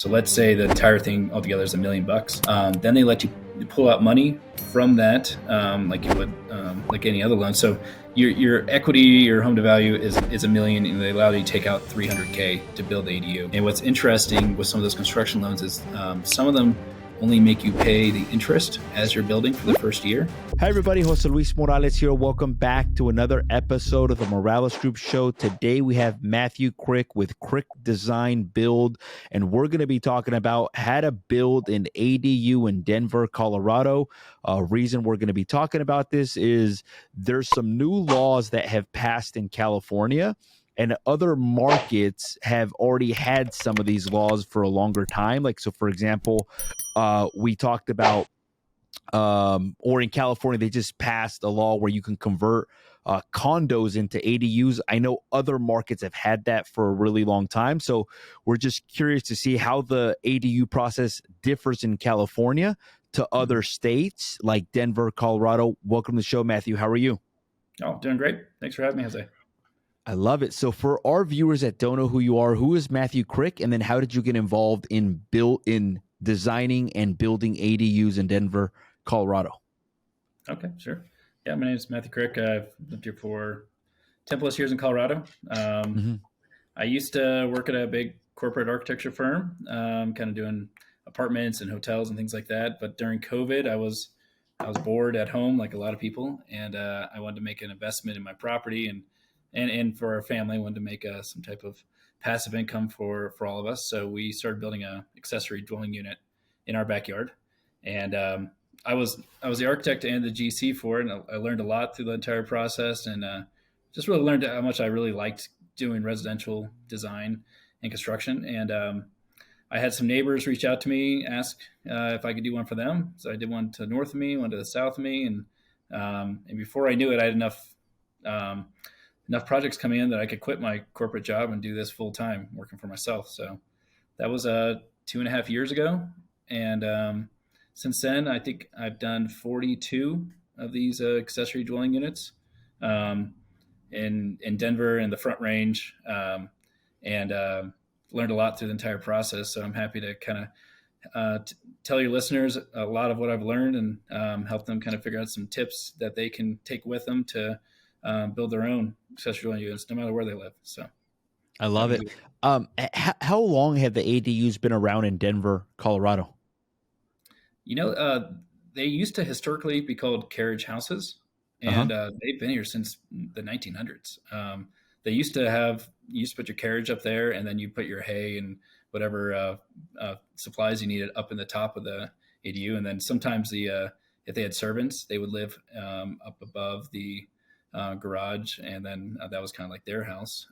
So let's say the entire thing altogether is $1 million. Then they let you pull out money from that, like you would like any other loan. So your equity, your home to value is $1 million, and they allow you to take out $300K to build the ADU. And what's interesting with some of those construction loans is some of them only make you pay the interest as you're building for the first year. Hi, everybody. Jose Luis Morales here. Welcome back to another episode of the Morales Group Show. Today, we have Matthew Krick with Krick Design Build, and we're going to be talking about how to build an ADU in Denver, Colorado. Reason we're going to be talking about this is there's some new laws that have passed in California, and other markets have already had some of these laws for a longer time. Like, so for example, we talked about, or in California, they just passed a law where you can convert condos into ADUs. I know other markets have had that for a really long time. So we're just curious to see how the ADU process differs in California to other states like Denver, Colorado. Welcome to the show, Matthew. How are you? Oh, doing great. Thanks for having me, Jose. I love it. So for our viewers that don't know who you are, who is Matthew Krick? And then how did you get involved in designing and building ADUs in Denver, Colorado? Okay, sure. Yeah, my name is Matthew Krick. I've lived here for 10 plus years in Colorado. I used to work at a big corporate architecture firm, kind of doing apartments and hotels and things like that. But during COVID, I was bored at home like a lot of people, and I wanted to make an investment in my property and for our family, wanted to make some type of passive income for all of us. So we started building a accessory dwelling unit in our backyard. And I was the architect and the GC for it. And I learned a lot through the entire process, and just really learned how much I really liked doing residential design and construction. And I had some neighbors reach out to me, ask if I could do one for them. So I did one to the north of me, one to the south of me. And before I knew it, I had enough projects coming in that I could quit my corporate job and do this full time working for myself. So that was 2.5 years ago. And since then, I think I've done 42 of these accessory dwelling units in Denver and the Front Range, and learned a lot through the entire process. So I'm happy to kind of tell your listeners a lot of what I've learned and help them kind of figure out some tips that they can take with them to build their own accessory dwelling units, no matter where they live. So I love it. How long have the ADUs been around in Denver, Colorado? They used to historically be called carriage houses, and they've been here since the 1900s. They used to put your carriage up there, and then you put your hay and whatever supplies you needed up in the top of the ADU. And then sometimes if they had servants, they would live up above the garage, and then that was kind of like their house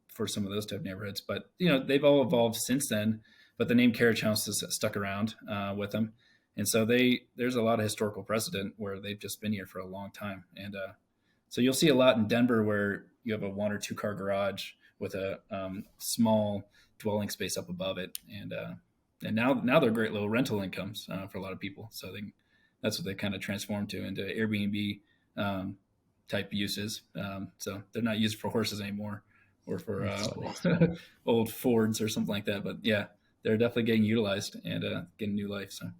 for some of those type of neighborhoods. But they've all evolved since then. But the name carriage house has stuck around with them, and so there's a lot of historical precedent where they've just been here for a long time. And so you'll see a lot in Denver where you have a 1 or 2 car garage with a small dwelling space up above it, and now they're great little rental incomes for a lot of people. So that's what they kind of transformed into Airbnb type uses. So they're not used for horses anymore or for old Fords or something like that. But yeah, they're definitely getting utilized and getting new life. So.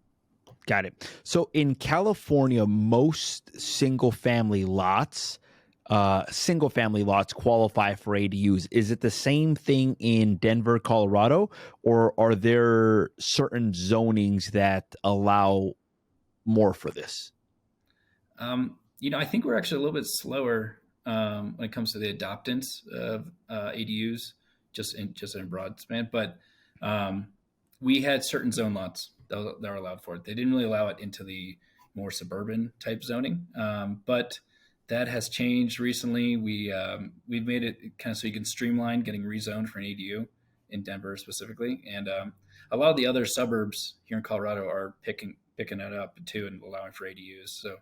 Got it. So in California, most single family lots qualify for ADUs. Is it the same thing in Denver, Colorado, or are there certain zonings that allow more for this? I think we're actually a little bit slower when it comes to the adoptance of ADUs, just in a broad span. But we had certain zone lots that are allowed for it. They didn't really allow it into the more suburban type zoning, but that has changed recently. We've made it kind of so you can streamline getting rezoned for an ADU in Denver specifically, and a lot of the other suburbs here in Colorado are picking it up too and allowing for ADUs. So.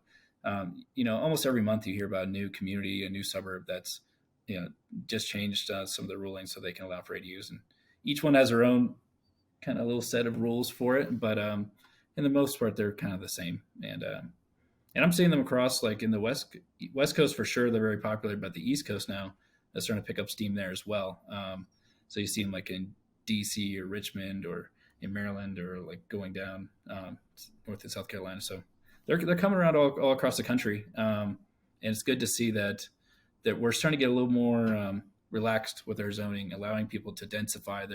Almost every month you hear about a new community, a new suburb that's, just changed some of the rulings so they can allow for ADUs. And each one has their own kind of little set of rules for it. But in the most part, they're kind of the same. And I'm seeing them across, like in the West Coast for sure, they're very popular. But the East Coast now, that's starting to pick up steam there as well. So you see them like in DC or Richmond or in Maryland or like going down north of South Carolina. So they're coming around all across the country, and it's good to see that we're starting to get a little more relaxed with our zoning, allowing people to densify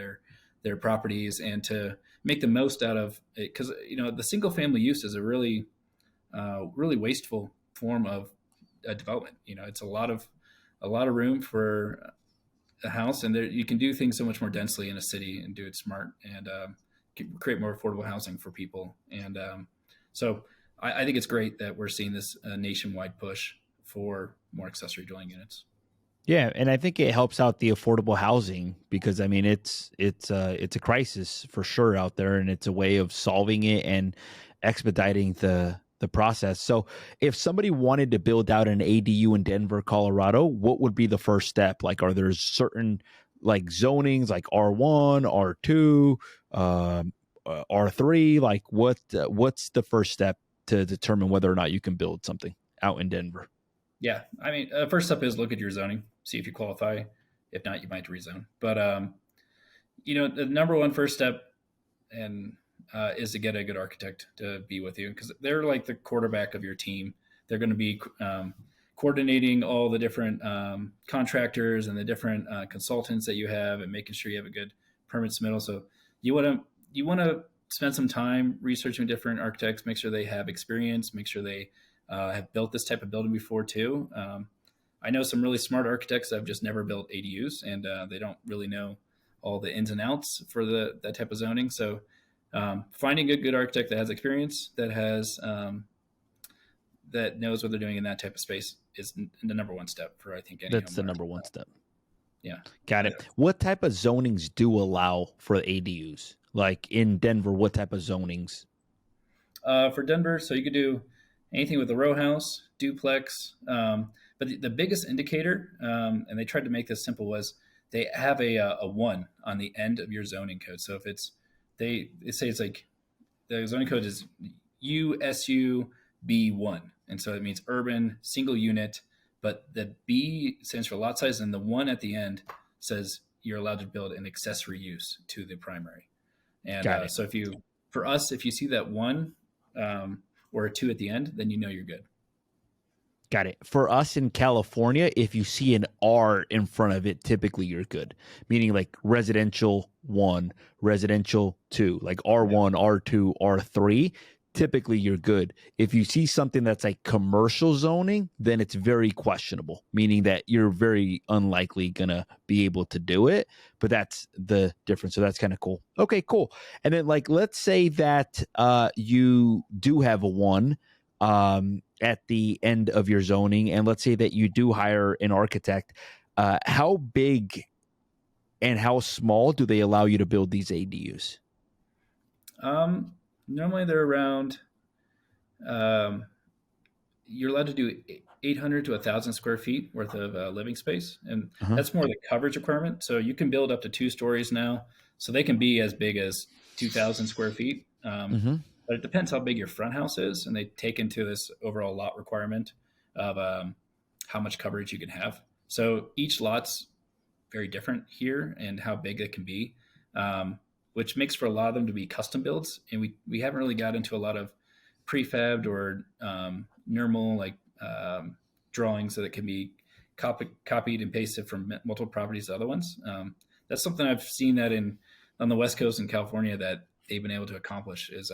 their properties and to make the most out of it. Because the single family use is a really really wasteful form of development. It's a lot of room for a house, and you can do things so much more densely in a city and do it smart and create more affordable housing for people. And so I think it's great that we're seeing this nationwide push for more accessory dwelling units. Yeah, and I think it helps out the affordable housing because I mean it's a crisis for sure out there, and it's a way of solving it and expediting the process. So, if somebody wanted to build out an ADU in Denver, Colorado, what would be the first step? Like, are there certain like zonings like R1, R2, R3? Like, what's the first step to determine whether or not you can build something out in Denver? Yeah, I mean, first step is look at your zoning, see if you qualify. If not, you might rezone. But the number one first step and is to get a good architect to be with you because they're like the quarterback of your team. They're going to be coordinating all the different contractors and the different consultants that you have, and making sure you have a good permit submittal. So you want to spend some time researching different architects, make sure they have experience, make sure they have built this type of building before too. I know some really smart architects that have just never built ADUs, and they don't really know all the ins and outs for that type of zoning. So finding a good architect that has experience, that has that knows what they're doing in that type of space is the number one step for, I think, any That's the homeowner. number one step. Yeah. Got it. What type of zonings do allow for ADUs? Like in Denver, what type of zonings? For Denver, so you could do anything with a row house, duplex. But the biggest indicator, and they tried to make this simple, was they have a 1 on the end of your zoning code. So if they say it's like the zoning code is USUB1, and so it means urban single unit, but the B stands for lot size, and the 1 at the end says you're allowed to build an accessory use to the primary. And so if you see that 1 or a 2 at the end, then you're good. Got it. For us in California, if you see an R in front of it, typically you're good. Meaning like residential 1, residential 2, like R1, R2, R3, typically you're good. If you see something that's like commercial zoning, then it's very questionable, meaning that you're very unlikely going to be able to do it. But that's the difference. So that's kind of cool. Okay, cool. And then like, let's say that you do have a 1 at the end of your zoning, and let's say that you do hire an architect. How big and how small do they allow you to build these ADUs? Normally they're around, you're allowed to do 800 to 1,000 square feet worth of living space. And that's more the coverage requirement. So you can build up to 2 stories now. So they can be as big as 2,000 square feet. But it depends how big your front house is. And they take into this overall lot requirement of how much coverage you can have. So each lot's very different here and how big it can be. Which makes for a lot of them to be custom builds. And we haven't really got into a lot of prefabbed or normal drawings that can be copied and pasted from multiple properties to other ones. That's something I've seen that on the West Coast in California that they've been able to accomplish is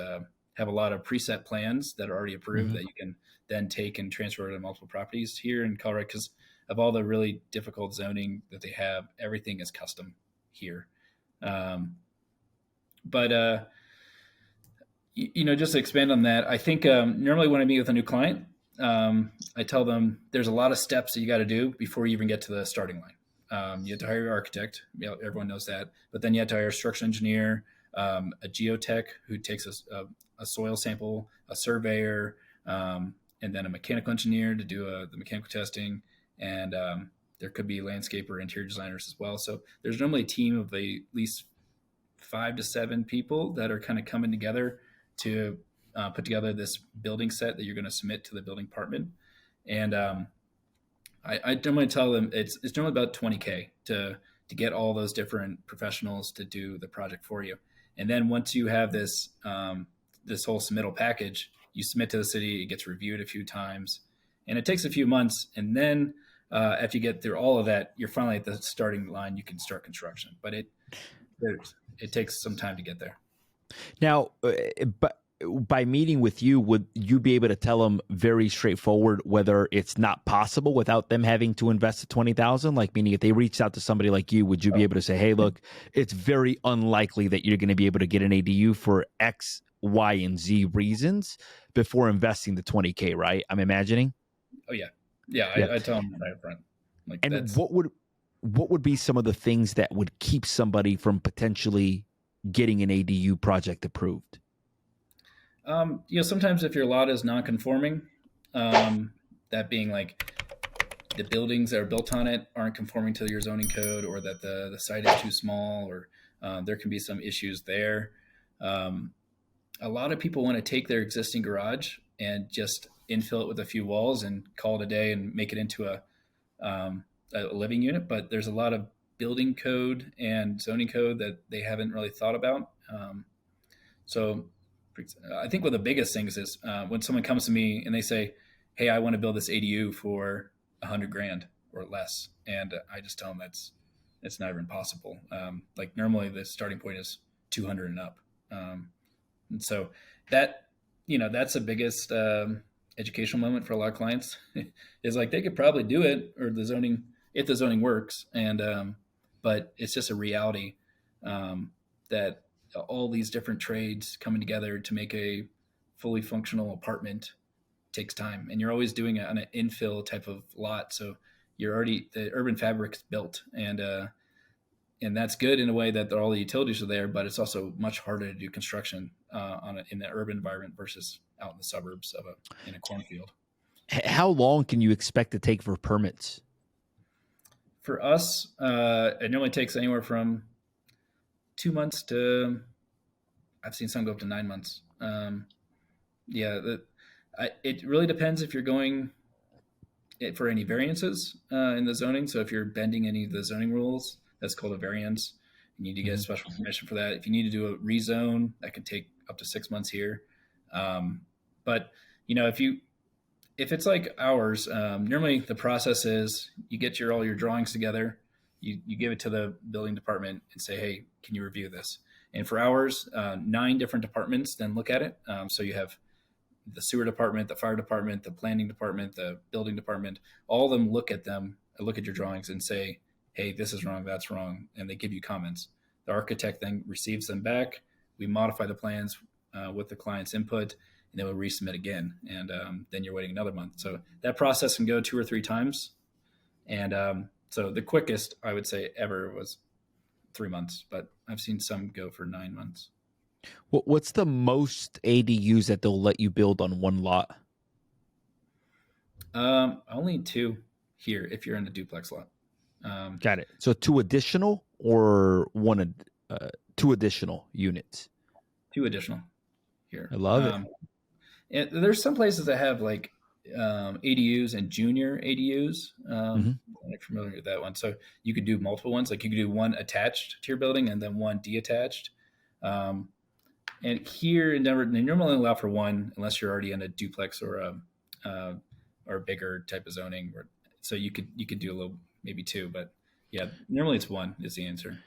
have a lot of preset plans that are already approved that you can then take and transfer to multiple properties. Here in Colorado, because of all the really difficult zoning that they have, everything is custom here. But just to expand on that, I think normally when I meet with a new client, I tell them there's a lot of steps that you got to do before you even get to the starting line. You have to hire your architect. Everyone knows that. But then you have to hire a structural engineer, a geotech who takes a soil sample, a surveyor, and then a mechanical engineer to do the mechanical testing. And there could be landscaper, interior designers as well. So there's normally a team of at least 5 to 7 people that are kind of coming together to put together this building set that you're going to submit to the building department. And I normally tell them it's normally about $20K to to get all those different professionals to do the project for you. And then once you have this this whole submittal package, you submit to the city, it gets reviewed a few times, and it takes a few months. And then after you get through all of that, you're finally at the starting line. You can start construction, but it takes some time to get there. Now, but by meeting with you, would you be able to tell them very straightforward whether it's not possible without them having to invest the $20,000? Like, meaning if they reached out to somebody like you, would you be able to say, hey, look, it's very unlikely that you're going to be able to get an ADU for X, Y, and Z reasons before investing the $20K, right? I'm imagining. Oh yeah. I tell them right up front. Like, and what would be some of the things that would keep somebody from potentially getting an ADU project approved? Sometimes if your lot is non-conforming, that being like the buildings that are built on it aren't conforming to your zoning code, or that the site is too small, or there can be some issues there. A lot of people want to take their existing garage and just infill it with a few walls and call it a day and make it into a living unit. But there's a lot of building code and zoning code that they haven't really thought about. So I think one of the biggest things is when someone comes to me and they say, hey, I want to build this ADU for $100,000 or less. And I just tell them it's not even possible. Like normally the starting point is 200 and up. And so that's the biggest educational moment for a lot of clients is like, they could probably do it, or if the zoning works. And, but it's just a reality that all these different trades coming together to make a fully functional apartment takes time, and you're always doing it on an infill type of lot. So the urban fabric's built, and that's good in a way that all the utilities are there, but it's also much harder to do construction in the urban environment versus out in the suburbs in a cornfield. How long can you expect to take for permits? For us, it normally takes anywhere from 2 months to, I've seen some go up to 9 months. It really depends if you're going for any variances in the zoning. So if you're bending any of the zoning rules, that's called a variance. You need to get special permission for that. If you need to do a rezone, that can take up to 6 months here. But if it's like ours, normally the process is you get all your drawings together, you give it to the building department and say, hey, can you review this? And for ours, 9 different departments then look at it. So you have the sewer department, the fire department, the planning department, the building department. All of them look at your drawings and say, hey, this is wrong, that's wrong. And they give you comments. The architect then receives them back. We modify the plans with the client's input, and they will resubmit again. And then you're waiting another month. So that process can go 2 or 3 times. And so the quickest I would say ever was 3 months, but I've seen some go for 9 months. What's the most ADUs that they'll let you build on one lot? Only 2 here if you're in a duplex lot. Got it. So 2 additional or 2 additional units? 2 additional here. I love it. And there's some places that have like ADUs and junior ADUs. I'm not familiar with that one. So you could do multiple ones. Like you could do one attached to your building and then one detached. And here in Denver, they normally allow for 1 unless you're already in a duplex or a bigger type of zoning. So you could do a little, maybe 2, but yeah, normally it's 1 is the answer.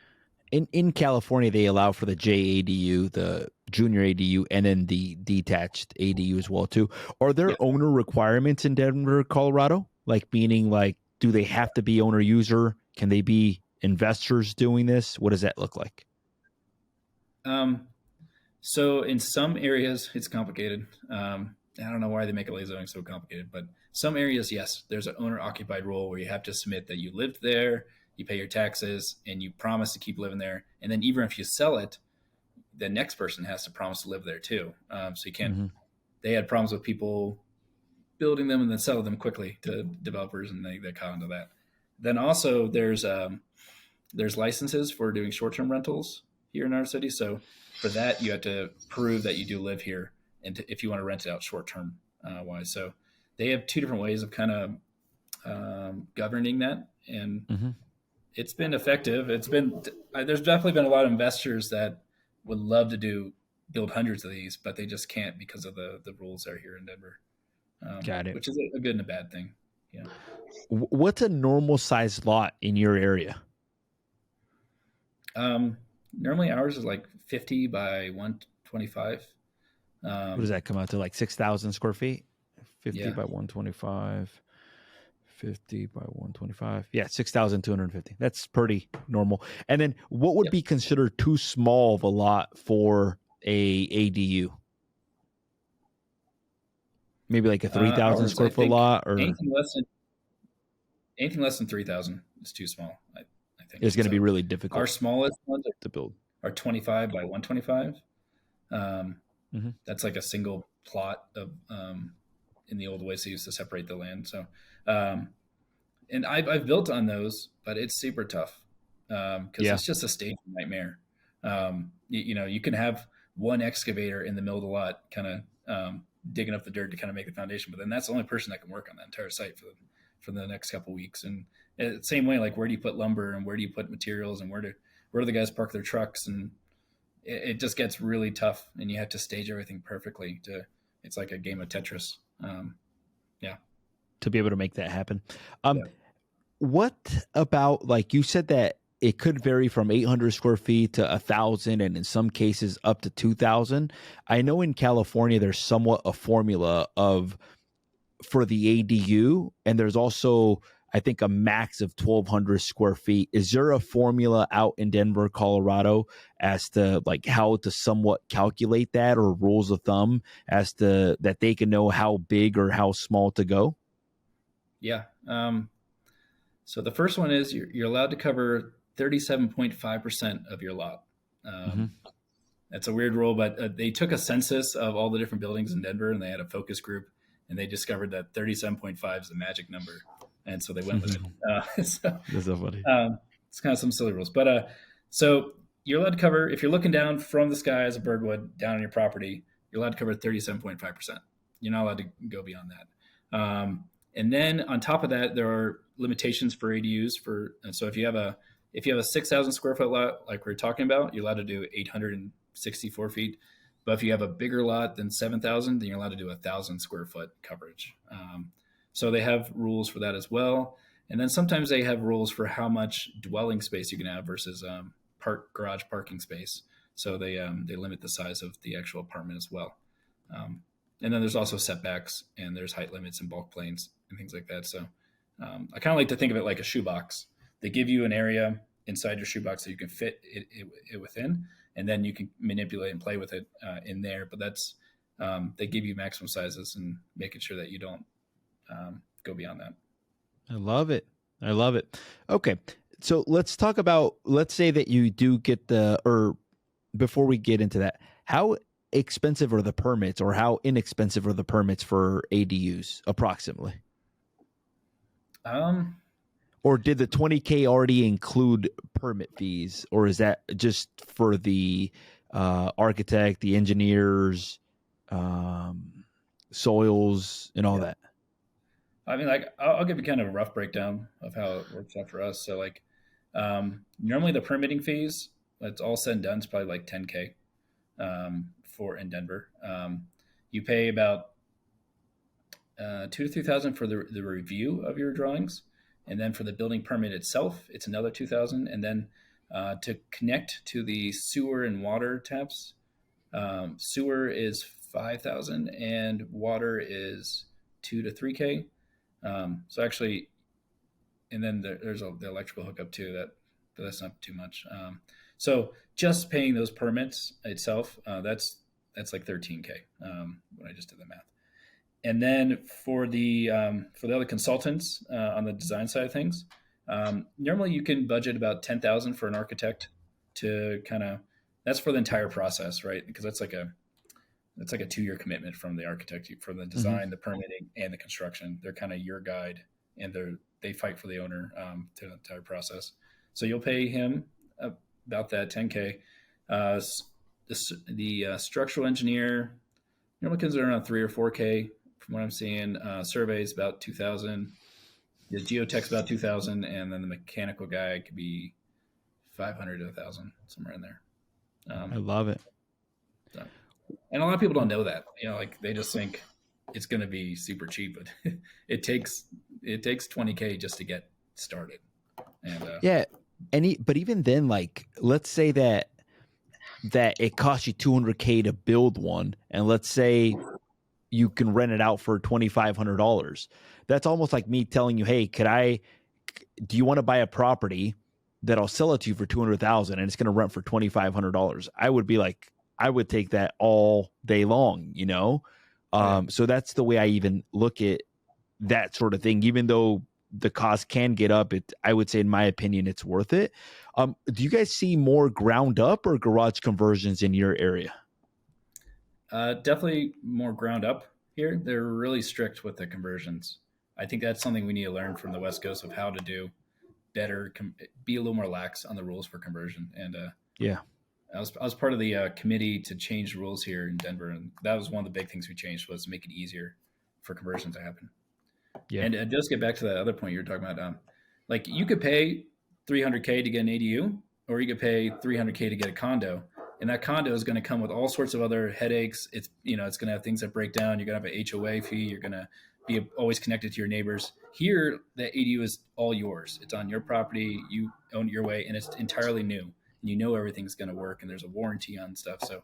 In California, they allow for the JADU, the junior ADU, and then the detached ADU as well too. Are there owner requirements in Denver, Colorado? Like meaning, like, do they have to be owner user? Can they be investors doing this? What does that look like? So in some areas, it's complicated. I don't know why they make LA zoning so complicated, but some areas, yes, there's an owner-occupied rule where you have to submit that you lived there, you pay your taxes, and you promise to keep living there. And then even if you sell it, the next person has to promise to live there too. So you can't. They had problems with people building them and then selling them quickly to developers, and they caught into that. Then also there's licenses for doing short-term rentals here in our city. So for that, you have to prove that you do live here, and if you want to rent it out short-term wise. So they have 2 different ways of kind of governing that. And it's been effective. There's definitely been a lot of investors that would love to build hundreds of these, but they just can't because of the rules that are here in Denver, Got it. which is a good and a bad thing. Yeah. What's a normal size lot in your area? Normally ours is like 50 by 125. What does that come out to? Like 6,000 square feet? 50 Yeah. by 125. 50 by 125. Yeah, 6,250. That's pretty normal. And then what would be considered too small of a lot for a ADU? Maybe like a 3,000 Ours, I square foot think lot, or anything less than 3,000 is too small. I think it's going to be so. really Our difficult smallest ones to build. are 25 by 125. Mhm. That's like a single plot of in the old ways they used to separate the land. So, um, and I've built on those, but it's super tough because Yeah. it's just a staging nightmare. You can have one excavator in the middle of the lot, kind of digging up the dirt to kind of make the foundation, but then that's the only person that can work on that entire site for the next couple of weeks. And same way, like where do you put lumber and where do you put materials and where do the guys park their trucks, and it just gets really tough, and you have to stage everything perfectly. It's like a game of Tetris. Yeah. To be able to make that happen. Yeah. What about, like you said, that it could vary from 800 square feet to 1,000, and in some cases up to 2,000. I know in California there's somewhat a formula for the ADU, and there's also, I think, a max of 1,200 square feet. Is there a formula out in Denver, Colorado, as to like how to somewhat calculate that, or rules of thumb as to that they can know how big or how small to go? Yeah. So the first one is you're allowed to cover 37.5% of your lot. Mm-hmm. That's a weird rule, but they took a census of all the different buildings in Denver, and they had a focus group, and they discovered that 37.5 is the magic number, and so they went with it. So That's so funny. it's kind of some silly rules, but so you're allowed to cover, if you're looking down from the sky as a bird would down on your property, you're allowed to cover 37.5%. You're not allowed to go beyond that. And then on top of that, there are limitations for ADUs. And so if you have a 6,000 square foot lot, like we are talking about, you're allowed to do 864 feet. But if you have a bigger lot than 7,000, then you're allowed to do 1,000 square foot coverage. So they have rules for that as well. And then sometimes they have rules for how much dwelling space you can have versus garage parking space. So they limit the size of the actual apartment as well. And then there's also setbacks, and there's height limits and bulk planes and things like that. So I kind of like to think of it like a shoebox. They give you an area inside your shoebox that you can fit it within, and then you can manipulate and play with it in there. But that's they give you maximum sizes and making sure that you don't go beyond that. I love it. I love it. Okay. So let's talk about, let's say that you do get or before we get into that, how expensive are the permits, or how inexpensive are the permits for ADUs approximately? Or did the 20K already include permit fees, or is that just for the architect, the engineers, soils, and all that? I mean, like I'll give you kind of a rough breakdown of how it works out for us. So like normally the permitting fees, it's all said and done, it's probably like 10K for in Denver. You pay about 2,000 to 3,000 for the review of your drawings, and then for the building permit itself, it's another 2,000. And then to connect to the sewer and water taps, sewer is 5,000, and water is 2 to 3K. So actually, and then there's the electrical hookup too. But that's not too much. So just paying those permits itself, that's like 13K when I just did the math. And then for the other consultants on the design side of things, normally you can budget about 10,000 for an architect to that's for the entire process, right? Because that's like a 2-year commitment from the architect for the design, the permitting, and the construction. They're kind of your guide, and they fight for the owner through the entire process. So you'll pay him about that 10K. The structural engineer, you're looking at around 3 or 4K from what I'm seeing. Surveys about 2,000. The geotech's about 2,000, and then the mechanical guy could be 500 to 1,000, somewhere in there. I love it. So, and a lot of people don't know that. Like they just think it's going to be super cheap, but it takes 20K just to get started. And Yeah, but even then, like let's say that it costs you $200K to build one, and let's say you can rent it out for $2,500. That's almost like me telling you, hey, do you want to buy a property that I'll sell it to you for $200,000 and it's going to rent for $2,500? I would be like, I would take that all day long, So that's the way I even look at that sort of thing. Even though the cost can get up, I would say, in my opinion, it's worth it. Do you guys see more ground up or garage conversions in your area? Definitely more ground up here. They're really strict with the conversions. I think that's something we need to learn from the West Coast of how to do better, be a little more lax on the rules for conversion. And yeah, I was part of the committee to change the rules here in Denver, and that was one of the big things we changed was to make it easier for conversion to happen. Yeah. And just get back to that other point you were talking about. Like you could pay $300K to get an ADU, or you could pay $300K to get a condo, and that condo is going to come with all sorts of other headaches. It's it's going to have things that break down. You're going to have an HOA fee. You're going to be always connected to your neighbors. Here, the ADU is all yours. It's on your property. You own it your way, and it's entirely new. And you know everything's going to work, and there's a warranty on stuff. So,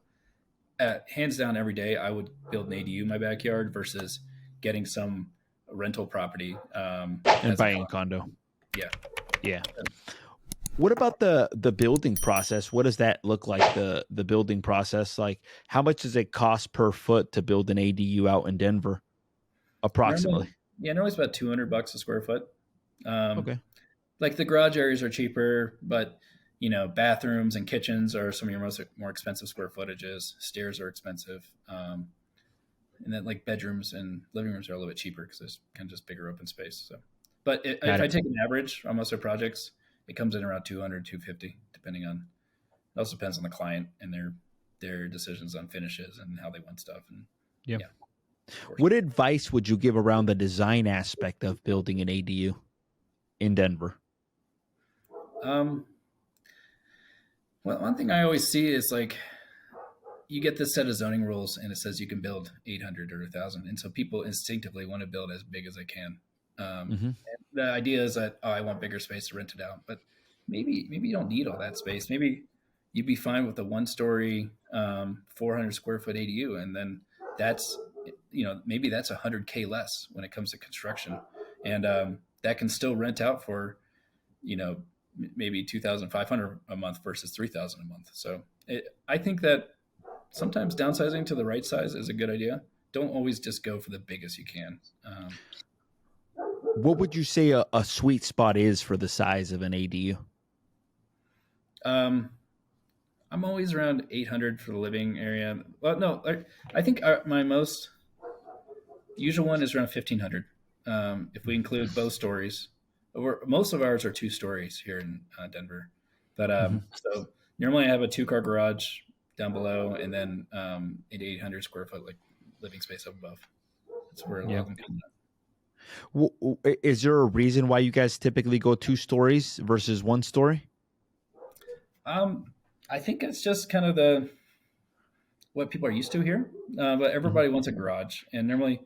hands down, every day I would build an ADU in my backyard versus getting some rental property and buying a condo. Yeah. What about the building process? What does that look like? The building process, like how much does it cost per foot to build an ADU out in Denver, approximately? Normally it's about $200 a square foot. Okay. Like the garage areas are cheaper, but bathrooms and kitchens are some of your more expensive square footages. Stairs are expensive. And then like bedrooms and living rooms are a little bit cheaper because there's kind of just bigger open space. So, but if I take an average on most of our projects, it comes in around 200, 250, depending on, it also depends on the client and their decisions on finishes and how they want stuff. And yeah. What advice would you give around the design aspect of building an ADU in Denver? Well, one thing I always see is like, you get this set of zoning rules and it says you can build 800 or 1,000. And so people instinctively want to build as big as they can. The idea is that, I want bigger space to rent it out, but maybe you don't need all that space. Maybe you'd be fine with a 1-story, 400 square foot ADU. And then that's, maybe that's $100K less when it comes to construction. And that can still rent out for, maybe 2,500 a month versus 3,000 a month. So I think that sometimes downsizing to the right size is a good idea. Don't always just go for the biggest you can. What would you say a sweet spot is for the size of an ADU? I'm always around 800 for the living area. Well, no, I think my most usual one is around 1,500. If we include both stories, most of ours are 2 stories here in Denver. But so normally I have a 2-car garage down below, and then an 800 square foot like living space up above. That's where a lot of them come from. Is there a reason why you guys typically go 2 stories versus 1 story? I think it's just kind of what people are used to here. But everybody wants a garage, and normally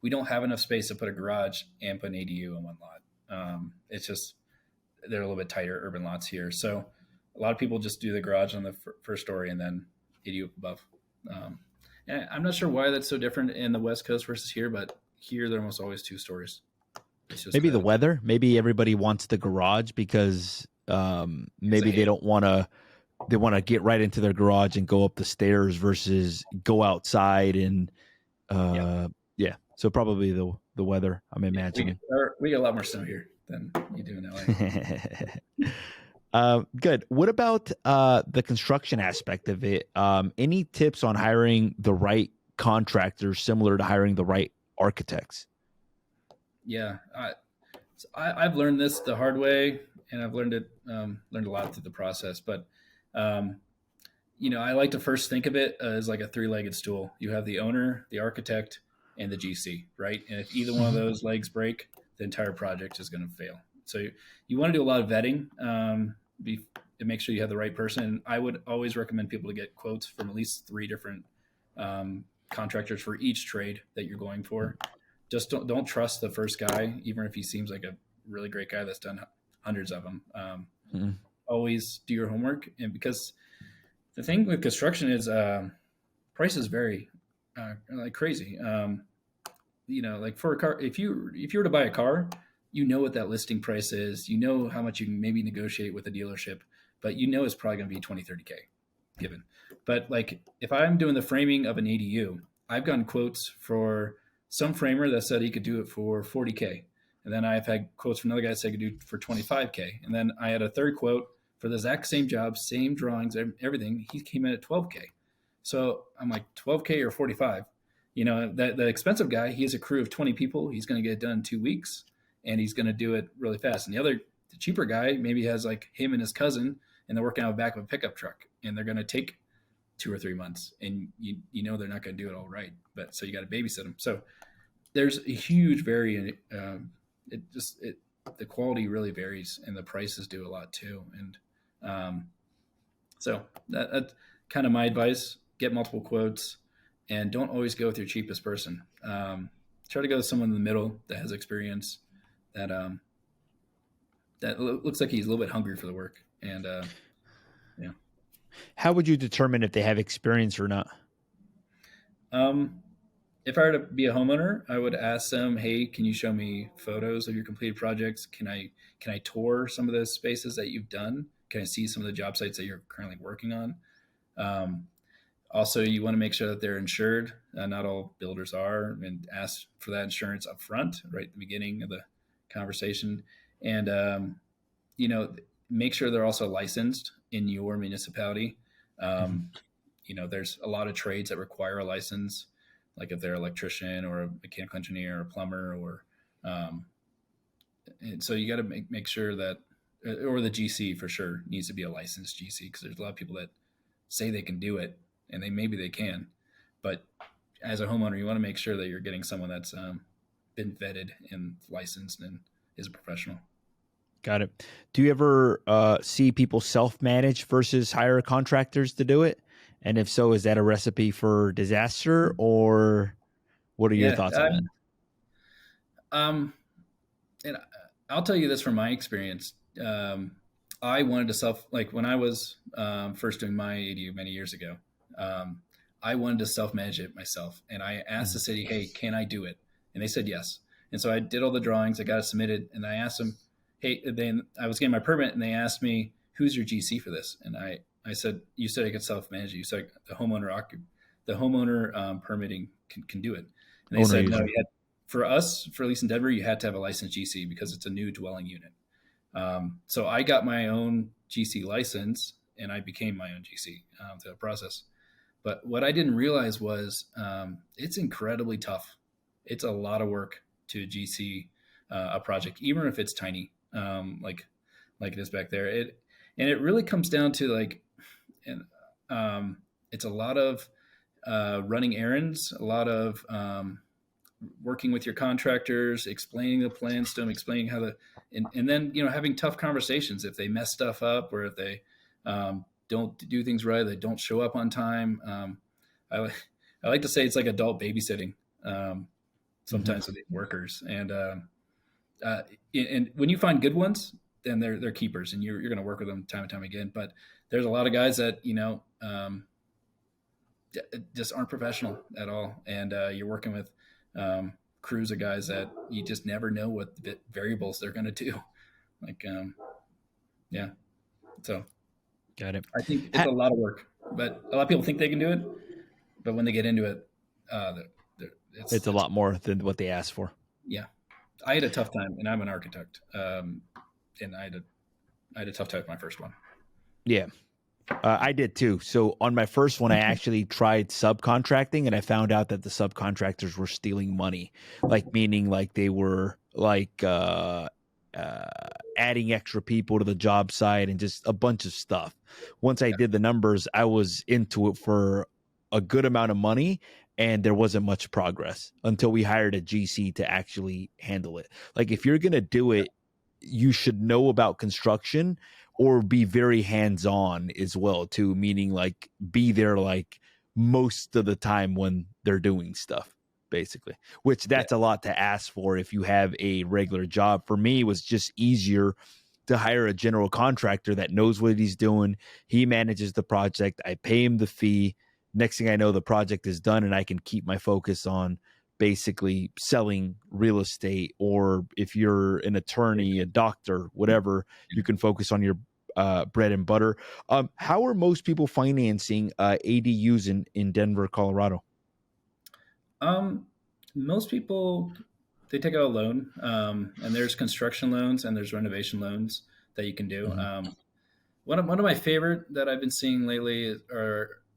we don't have enough space to put a garage and put an ADU in one lot. It's just they're a little bit tighter urban lots here, so a lot of people just do the garage on the first story and then ADU above. And I'm not sure why that's so different in the West Coast versus here, but here they're almost always 2 stories. Maybe the weather. Maybe everybody wants the garage because maybe they don't want to. They want to get right into their garage and go up the stairs versus go outside and yeah. So probably the weather. I'm imagining. We get a lot more snow here than you do in LA. Good. What about the construction aspect of it? Any tips on hiring the right contractors, similar to hiring the right architects? Yeah, I've learned this the hard way, and I've learned a lot through the process. But I like to first think of it as like a 3-legged stool. You have the owner, the architect, and the GC, right? And if either one of those legs break, the entire project is going to fail. So you want to do a lot of vetting to make sure you have the right person. And I would always recommend people to get quotes from at least 3 different contractors for each trade that you're going for. Just don't trust the first guy, even if he seems like a really great guy that's done hundreds of them. Always do your homework, and because the thing with construction is prices vary like crazy. Like for a car, if you were to buy a car, you know what that listing price is, you know how much you can maybe negotiate with the dealership, but you know it's probably going to be 20, 30K given. But like if I'm doing the framing of an ADU, I've gotten quotes for some framer that said he could do it for 40K. And then I've had quotes from another guy that said he could do it for 25K. And then I had a third quote for the exact same job, same drawings, everything. He came in at 12K. So I'm like, 12K or 45? The expensive guy, he has a crew of 20 people. He's going to get it done in 2 weeks, and he's going to do it really fast. And the cheaper guy maybe has like him and his cousin, and they're working out the back of a pickup truck, and they're going to take 2 or 3 months, and they're not going to do it all right. But so you got to babysit them. So there's a huge variance. The quality really varies, and the prices do a lot too. And so that's kind of my advice: get multiple quotes, and don't always go with your cheapest person. Try to go with someone in the middle that has experience, that looks like he's a little bit hungry for the work. And yeah. How would you determine if they have experience or not? If I were to be a homeowner, I would ask them, "Hey, can you show me photos of your completed projects? Can I tour some of the spaces that you've done? Can I see some of the job sites that you're currently working on?" Also, you want to make sure that they're insured. Not all builders are, and ask for that insurance up front, right at the beginning of the conversation. And, make sure they're also licensed in your municipality. There's a lot of trades that require a license, like if they're an electrician or a mechanical engineer or a plumber, and so you got to make sure that, or the GC for sure needs to be a licensed GC, because there's a lot of people that say they can do it, and maybe they can, but as a homeowner, you want to make sure that you're getting someone that's been vetted and licensed and is a professional. Got it. Do you ever see people self-manage versus hire contractors to do it? And if so, is that a recipe for disaster, or what are your thoughts on that? And I'll tell you this from my experience. I wanted to when I was first doing my ADU many years ago, I wanted to self-manage it myself. And I asked the city, "Hey, can I do it?" And they said yes. And so I did all the drawings, I got it submitted, and I asked them, "Hey," then I was getting my permit, and they asked me, "Who's your GC for this?" And I said, "You said I could self-manage it. You said the homeowner permitting can do it." And they said, "No, for us, for at least in Denver, you had to have a licensed GC because it's a new dwelling unit." So I got my own GC license, and I became my own GC through the process. But what I didn't realize was it's incredibly tough. It's a lot of work to GC a project, even if it's tiny, like it is back there. It really comes down to it's a lot of running errands, a lot of working with your contractors, explaining the plans to them, explaining how and then having tough conversations if they mess stuff up, or if they don't do things right, they don't show up on time. I like to say it's like adult babysitting sometimes with these workers, and when you find good ones, then they're keepers, and you're going to work with them time and time again. But there's a lot of guys that just aren't professional at all, and you're working with crews of guys that you just never know what variables they're going to do. So got it. I think it's a lot of work, but a lot of people think they can do it, but when they get into it, it's a lot more than what they asked for. Yeah. I had a tough time, and I'm an architect, and I had a tough time with my first one. Yeah, I did too. So on my first one, I actually tried subcontracting, and I found out that the subcontractors were stealing money, meaning they were adding extra people to the job site and just a bunch of stuff. Once I did the numbers, I was into it for a good amount of money and there wasn't much progress until we hired a GC to actually handle it. Like if you're going to do it, you should know about construction or be very hands-on as well too, meaning like be there like most of the time when they're doing stuff, basically, which Yeah. that's a lot to ask for if you have a regular job. For me, it was just easier to hire a general contractor that knows what he's doing. He manages the project. I pay him the fee. Next thing I know, the project is done and I can keep my focus on basically selling real estate. Or if you're an attorney, a doctor, whatever, you can focus on your bread and butter. How are most people financing ADUs in Denver, Colorado? Most people, they take out a loan, and there's construction loans and there's renovation loans that you can do. Mm-hmm. One of my favorite that I've been seeing lately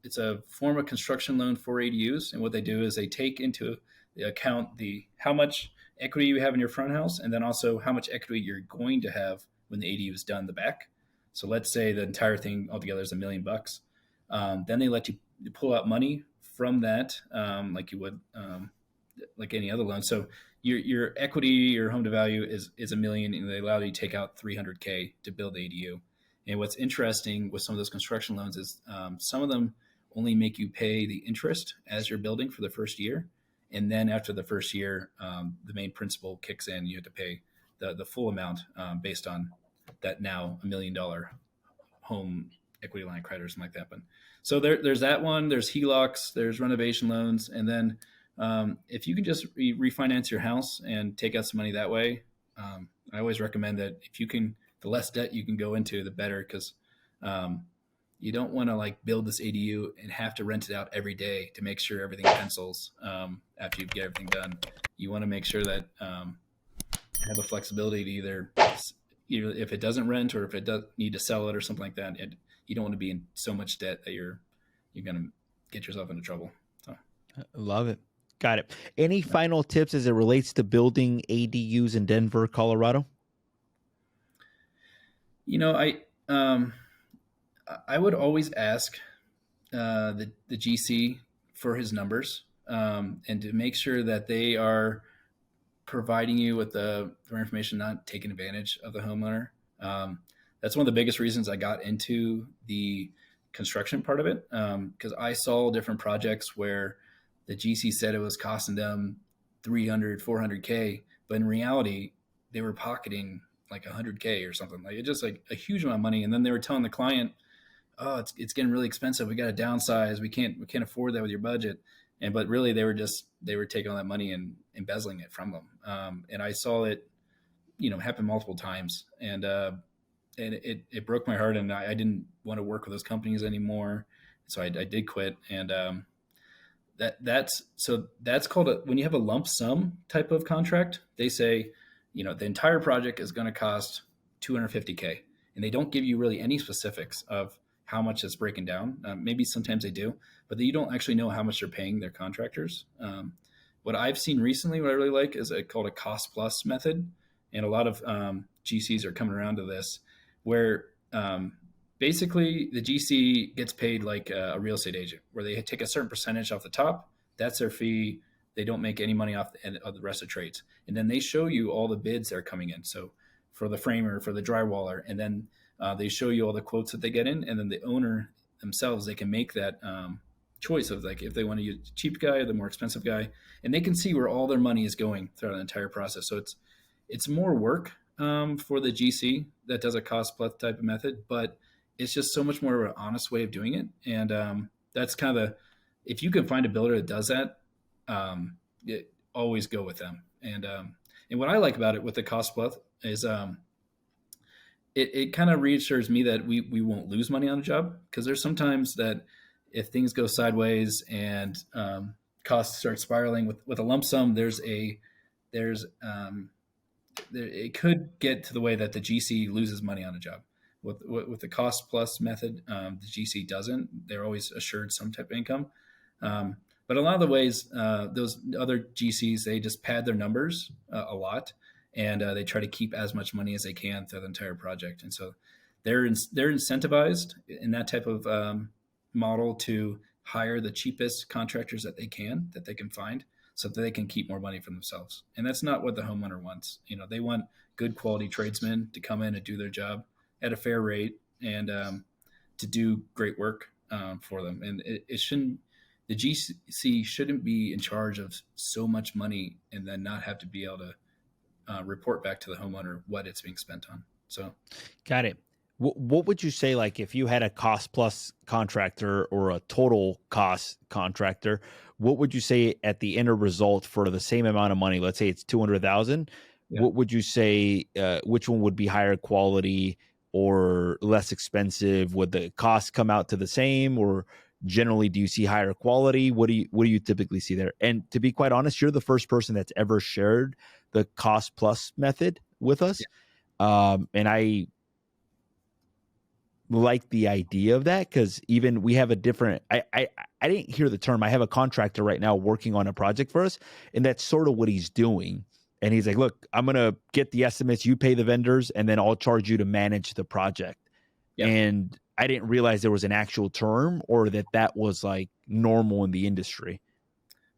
it's a form of construction loan for ADUs, and what they do is they take into the account the how much equity you have in your front house, and then also how much equity you're going to have when the ADU is done in the back. So let's say the entire thing altogether is $1 million. Then they let you pull out money from that, like you would like any other loan. So your equity, your home to value is $1 million, and they allow you to take out $300K to build ADU. And what's interesting with some of those construction loans is some of them only make you pay the interest as you're building for the first year, and then after the first year, the main principal kicks in. You have to pay the full amount based on that now $1 million home equity line of credit or something like that. But so there's that one. There's HELOCs. There's renovation loans, and then if you can just refinance your house and take out some money that way, I always recommend that if you can, the less debt you can go into, the better, because you don't want to like build this ADU and have to rent it out every day to make sure everything pencils after you get everything done. You want to make sure that have the flexibility to either if it doesn't rent or if it does need to sell it or something like that. You don't want to be in so much debt that you're going to get yourself into trouble. So, love it. Got it. Any final tips as it relates to building ADUs in Denver, Colorado? I would always ask the GC for his numbers and to make sure that they are providing you with the information, not taking advantage of the homeowner. That's one of the biggest reasons I got into the construction part of it, because I saw different projects where the GC said it was costing them 300, 400K, but in reality, they were pocketing like 100K or something. Like it's just like a huge amount of money. And then they were telling the client, "Oh, it's getting really expensive. We got to downsize. We can't afford that with your budget." But really, they were taking all that money and embezzling it from them. And I saw it, happen multiple times, and it broke my heart, and I didn't want to work with those companies anymore. So I did quit, and that's called when you have a lump sum type of contract. They say, the entire project is going to cost 250K, and they don't give you really any specifics of how much it's breaking down. Maybe sometimes they do, but you don't actually know how much they're paying their contractors. What I've seen recently, what I really like, is called a cost plus method, and a lot of GCs are coming around to this, where basically the GC gets paid like a real estate agent, where they take a certain percentage off the top. That's their fee. They don't make any money off the rest of trades. And then they show you all the bids that are coming in. So for the framer, for the drywaller, and then they show you all the quotes that they get in. And then the owner themselves, they can make that choice of like if they want to use the cheap guy or the more expensive guy. And they can see where all their money is going throughout the entire process. So it's more work for the GC that does a cost plus type of method, but it's just so much more of an honest way of doing it. And that's kind of if you can find a builder that does that, always go with them. And what I like about it with the cost plus is it kind of reassures me that we won't lose money on a job, because there's sometimes that if things go sideways and costs start spiraling with a lump sum, it could get to the way that the GC loses money on a job. With the cost plus method, the GC doesn't. They're always assured some type of income. But a lot of the ways, those other GCs, they just pad their numbers a lot, and they try to keep as much money as they can through the entire project. And so they're incentivized in that type of model to hire the cheapest contractors that they can find, so that they can keep more money for themselves. And that's not what the homeowner wants. They want good quality tradesmen to come in and do their job at a fair rate, and to do great work for them. And it shouldn't, the GC shouldn't be in charge of so much money and then not have to be able to report back to the homeowner what it's being spent on. So, got it. What would you say, like, if you had a cost plus contractor or a total cost contractor, what would you say at the end result for the same amount of money? Let's say it's 200,000. yeah. What would you say? Which one would be higher quality or less expensive? Would the cost come out to the same, or generally do you see higher quality? What do you typically see there? And to be quite honest, you're the first person that's ever shared the cost plus method with us, and I like the idea of that, because even we have a different, I didn't hear the term. I have a contractor right now working on a project for us, and that's sort of what he's doing. And he's like, look, I'm going to get the estimates, you pay the vendors, and then I'll charge you to manage the project. Yeah. And I didn't realize there was an actual term, or that was like normal in the industry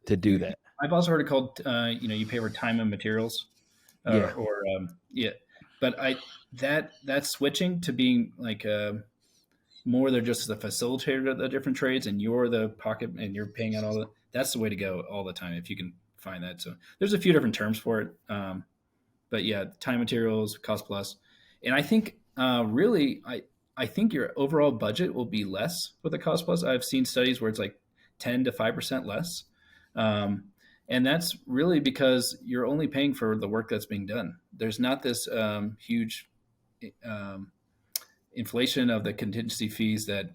to do that. I've also heard it called, you pay for time and materials, but that's switching to being like more than just the facilitator of the different trades, and you're the pocket and you're paying out all that's the way to go all the time if you can find that. So there's a few different terms for it, but yeah, time, materials, cost plus, and I think really I think your overall budget will be less with a cost plus. I've seen studies where it's like 10 to 5% less. And that's really because you're only paying for the work that's being done. There's not this huge inflation of the contingency fees that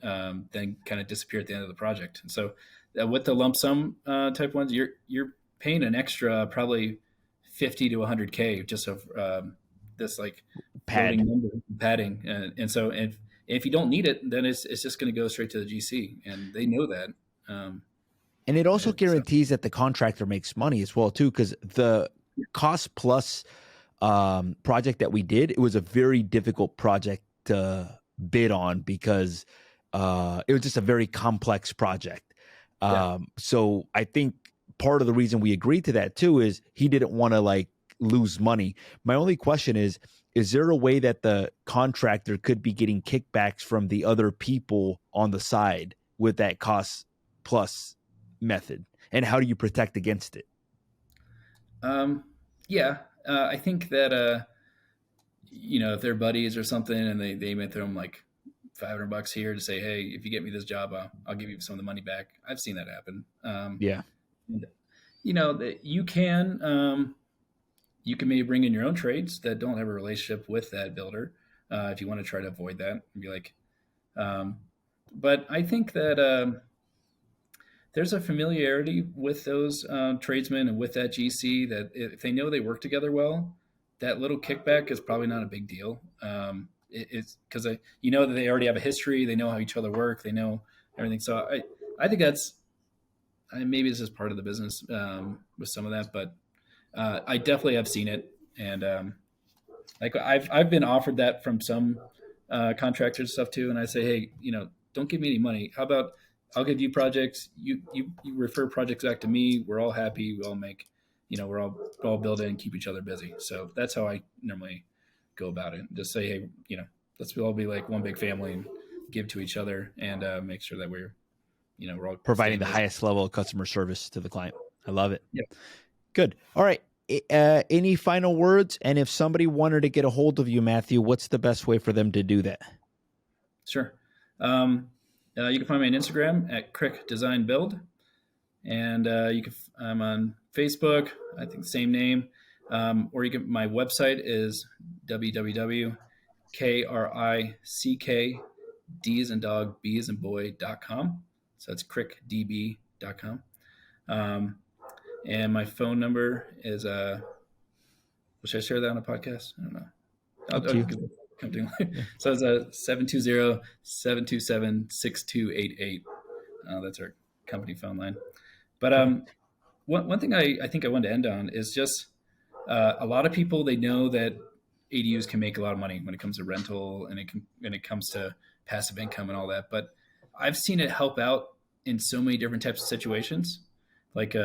then kind of disappear at the end of the project. And so with the lump sum type ones, you're paying an extra probably 50 to 100K just of this like padding. And so if you don't need it, then it's just going to go straight to the GC, and they know that. And it also guarantees that the contractor makes money as well, too, because the cost plus project that we did, it was a very difficult project to bid on because it was just a very complex project. So I think part of the reason we agreed to that, too, is he didn't want to like lose money. My only question is there a way that the contractor could be getting kickbacks from the other people on the side with that cost plus method, and how do you protect against it? I think that if they're buddies or something, and they may throw them like $500 here to say, hey, if you get me this job, I'll give you some of the money back. I've seen that happen. That you can maybe bring in your own trades that don't have a relationship with that builder, if you want to try to avoid that and be like, but I think that there's a familiarity with those tradesmen and with that GC that if they know they work together well, that little kickback is probably not a big deal. It's because that they already have a history. They know how each other work. They know everything. So I think that's maybe this is part of the business with some of that, but I definitely have seen it. And like I've been offered that from some contractors and stuff too. And I say, hey, don't give me any money. How about I'll give you projects. You refer projects back to me. We're all happy. We all make, we're all build it and keep each other busy. So that's how I normally go about it. Just say, hey, let's all be like one big family and give to each other and make sure that we're all providing the highest level of customer service to the client. I love it. Yeah. Good. All right. Any final words? And if somebody wanted to get a hold of you, Matthew, what's the best way for them to do that? Sure. You can find me on Instagram at Krick Design Build, and I'm on Facebook. I think the same name, or my website is www.krickd as in dog, b as in boy.com. So it's krickdb.com. And my phone number is should I share that on a podcast? I don't know. So it's 720-727-6288. That's our company phone line. But one thing I think I wanted to end on is just a lot of people, they know that ADUs can make a lot of money when it comes to rental and it comes to passive income and all that. But I've seen it help out in so many different types of situations. Like,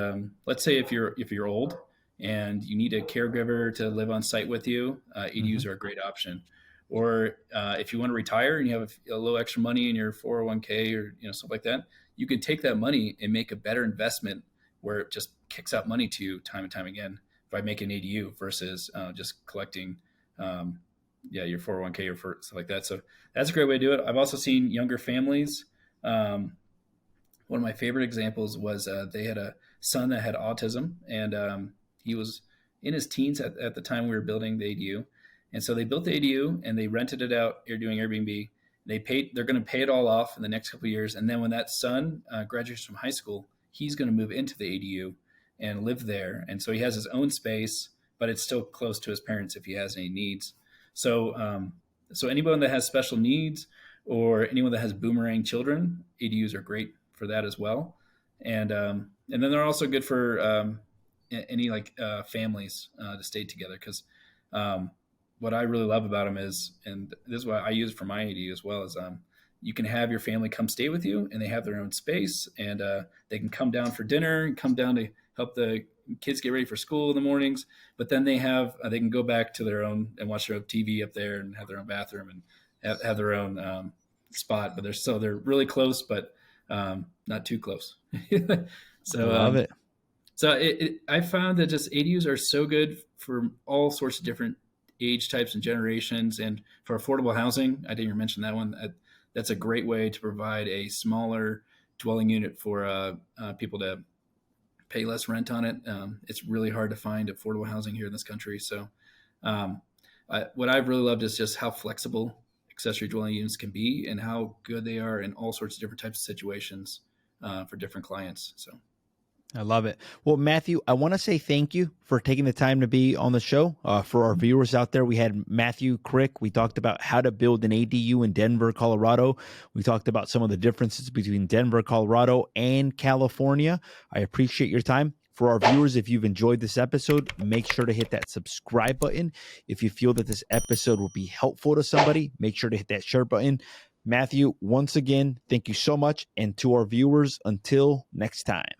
let's say if you're old and you need a caregiver to live on site with you, ADUs are a great option. Or if you want to retire and you have a little extra money in your 401k or stuff like that, you can take that money and make a better investment where it just kicks out money to you time and time again by making an ADU versus just collecting your 401k or for stuff like that. So that's a great way to do it. I've also seen younger families. One of my favorite examples was they had a son that had autism, and he was in his teens at the time we were building the ADU. And so they built the ADU and they rented it out. They're doing Airbnb. They're going to pay it all off in the next couple of years. And then when that son graduates from high school, he's going to move into the ADU and live there. And so he has his own space, but it's still close to his parents if he has any needs. So, so anyone that has special needs or anyone that has boomerang children, ADUs are great for that as well. And then they're also good for any families to stay together, because what I really love about them is, and this is what I use for my ADU as well, is you can have your family come stay with you, and they have their own space, and they can come down for dinner and come down to help the kids get ready for school in the mornings. But then they can go back to their own and watch their own TV up there and have their own bathroom and have their own spot. But they're really close, but not too close. So I love it. So I found that just ADUs are so good for all sorts of different age types and generations, and for affordable housing. I didn't even mention that one. That's a great way to provide a smaller dwelling unit for people to pay less rent on it. It's really hard to find affordable housing here in this country. So what I've really loved is just how flexible accessory dwelling units can be and how good they are in all sorts of different types of situations for different clients. So I love it. Well, Matthew, I want to say thank you for taking the time to be on the show. For our viewers out there, we had Matthew Krick. We talked about how to build an ADU in Denver, Colorado. We talked about some of the differences between Denver, Colorado, and California. I appreciate your time. For our viewers, if you've enjoyed this episode, make sure to hit that subscribe button. If you feel that this episode will be helpful to somebody, make sure to hit that share button. Matthew, once again, thank you so much. And to our viewers, until next time.